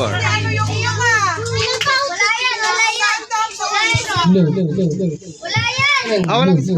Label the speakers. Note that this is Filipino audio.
Speaker 1: score?
Speaker 2: Ano yung iyo ka?
Speaker 3: Wala yan.
Speaker 2: Wala yan.
Speaker 3: Wala yan.
Speaker 4: Wala yan.
Speaker 3: Wala yan.
Speaker 1: Ah, walang score.